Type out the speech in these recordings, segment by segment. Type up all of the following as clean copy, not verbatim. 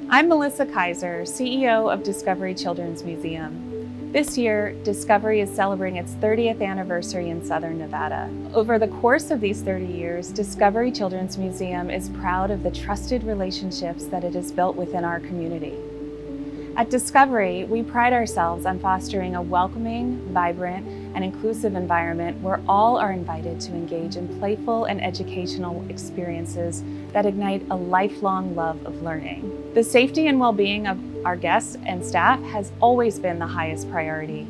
I'm Melissa Kaiser, CEO of Discovery Children's Museum. This year, Discovery is celebrating its 30th anniversary in Southern Nevada. Over the course of these 30 years, Discovery Children's Museum is proud of the trusted relationships that it has built within our community. At Discovery, we pride ourselves on fostering a welcoming, vibrant, and inclusive environment where all are invited to engage in playful and educational experiences that ignite a lifelong love of learning. The safety and well-being of our guests and staff has always been the highest priority.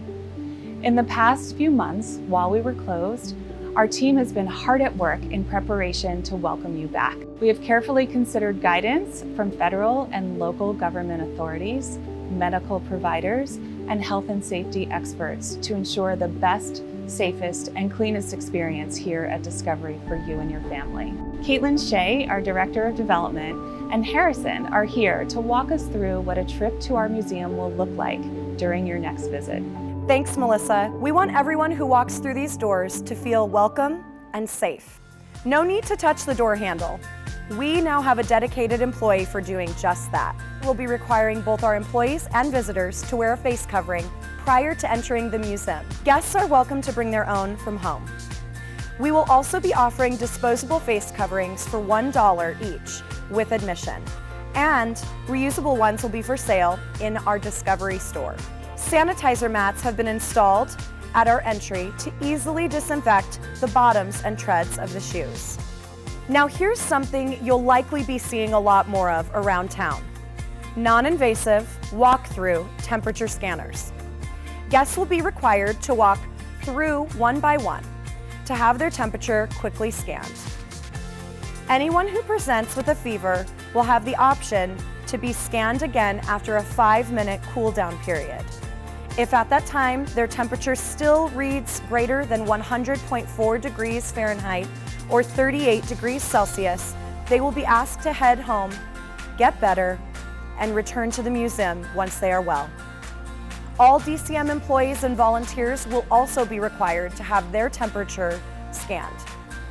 In the past few months, while we were closed, our team has been hard at work in preparation to welcome you back. We have carefully considered guidance from federal and local government authorities, medical providers, and health and safety experts to ensure the best, safest, and cleanest experience here at Discovery for you and your family. Caitlin Shea, our Director of Development, and Harrison are here to walk us through what a trip to our museum will look like during your next visit. Thanks, Melissa. We want everyone who walks through these doors to feel welcome and safe. No need to touch the door handle. We now have a dedicated employee for doing just that. We'll be requiring both our employees and visitors to wear a face covering prior to entering the museum. Guests are welcome to bring their own from home. We will also be offering disposable face coverings for $1 each with admission, and reusable ones will be for sale in our Discovery store. Sanitizer mats have been installed at our entry to easily disinfect the bottoms and treads of the shoes. Now here's something you'll likely be seeing a lot more of around town: non-invasive walk-through temperature scanners. Guests will be required to walk through one by one to have their temperature quickly scanned. Anyone who presents with a fever will have the option to be scanned again after a 5-minute cool-down period. If at that time their temperature still reads greater than 100.4 degrees Fahrenheit or 38 degrees Celsius, they will be asked to head home, get better, and return to the museum once they are well. All DCM employees and volunteers will also be required to have their temperature scanned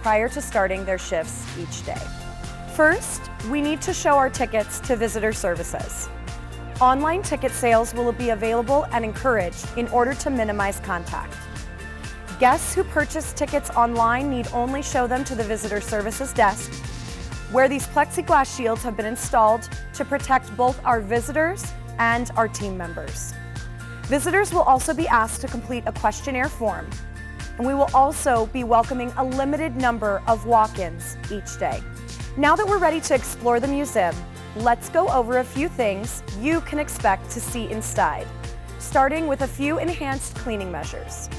prior to starting their shifts each day. First, we need to show our tickets to visitor services. Online ticket sales will be available and encouraged in order to minimize contact. Guests who purchase tickets online need only show them to the visitor services desk, where these plexiglass shields have been installed to protect both our visitors and our team members. Visitors will also be asked to complete a questionnaire form, and we will also be welcoming a limited number of walk-ins each day. Now that we're ready to explore the museum, let's go over a few things you can expect to see inside, starting with a few enhanced cleaning measures.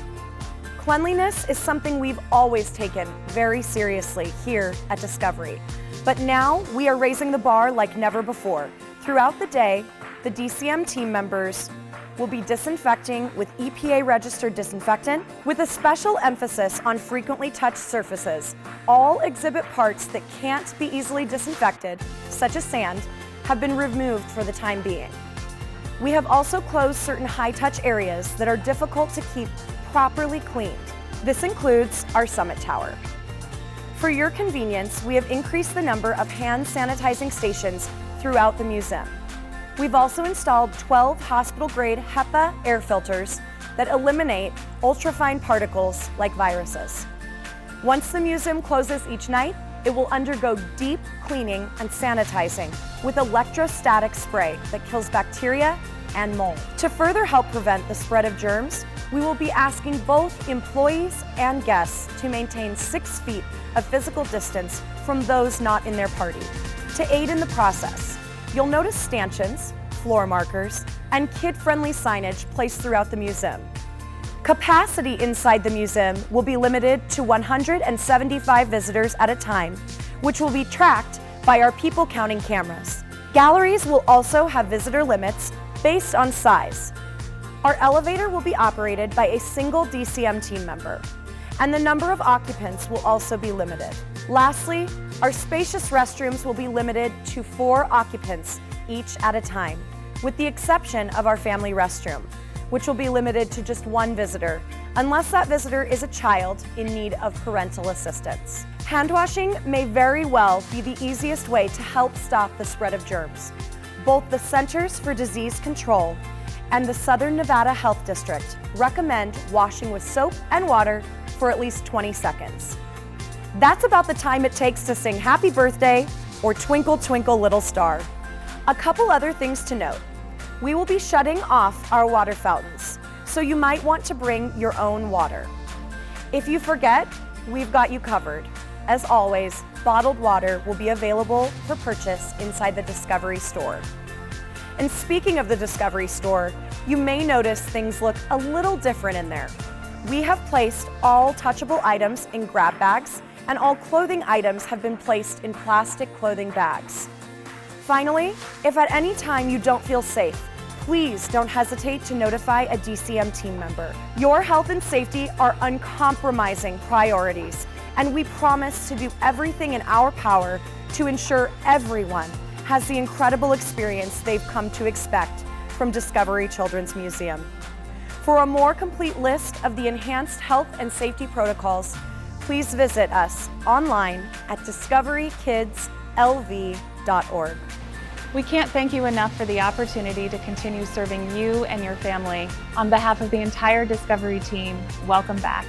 Cleanliness is something we've always taken very seriously here at Discovery, but now we are raising the bar like never before. Throughout the day, the DCM team members will be disinfecting with EPA-registered disinfectant with a special emphasis on frequently touched surfaces. All exhibit parts that can't be easily disinfected, such as sand, have been removed for the time being. We have also closed certain high-touch areas that are difficult to keep properly cleaned. This includes our Summit Tower. For your convenience, we have increased the number of hand sanitizing stations throughout the museum. We've also installed 12 hospital-grade HEPA air filters that eliminate ultrafine particles like viruses. Once the museum closes each night, it will undergo deep cleaning and sanitizing with electrostatic spray that kills bacteria and mold. To further help prevent the spread of germs, we will be asking both employees and guests to maintain 6 feet of physical distance from those not in their party. To aid in the process, you'll notice stanchions, floor markers, and kid-friendly signage placed throughout the museum. Capacity inside the museum will be limited to 175 visitors at a time, which will be tracked by our people counting cameras. Galleries will also have visitor limits based on size. Our elevator will be operated by a single DCM team member, and the number of occupants will also be limited. Lastly, our spacious restrooms will be limited to 4 occupants each at a time, with the exception of our family restroom, which will be limited to just 1 visitor, unless that visitor is a child in need of parental assistance. Hand washing may very well be the easiest way to help stop the spread of germs. Both the Centers for Disease Control and the Southern Nevada Health District recommend washing with soap and water for at least 20 seconds. That's about the time it takes to sing Happy Birthday or Twinkle Twinkle Little Star. A couple other things to note. We will be shutting off our water fountains, so you might want to bring your own water. If you forget, we've got you covered. As always, bottled water will be available for purchase inside the Discovery store. And speaking of the Discovery store, you may notice things look a little different in there. We have placed all touchable items in grab bags, and all clothing items have been placed in plastic clothing bags. Finally, if at any time you don't feel safe, please don't hesitate to notify a DCM team member. Your health and safety are uncompromising priorities, and we promise to do everything in our power to ensure everyone has the incredible experience they've come to expect from Discovery Children's Museum. For a more complete list of the enhanced health and safety protocols, please visit us online at discoverykidslv.org. We can't thank you enough for the opportunity to continue serving you and your family. On behalf of the entire Discovery team, welcome back.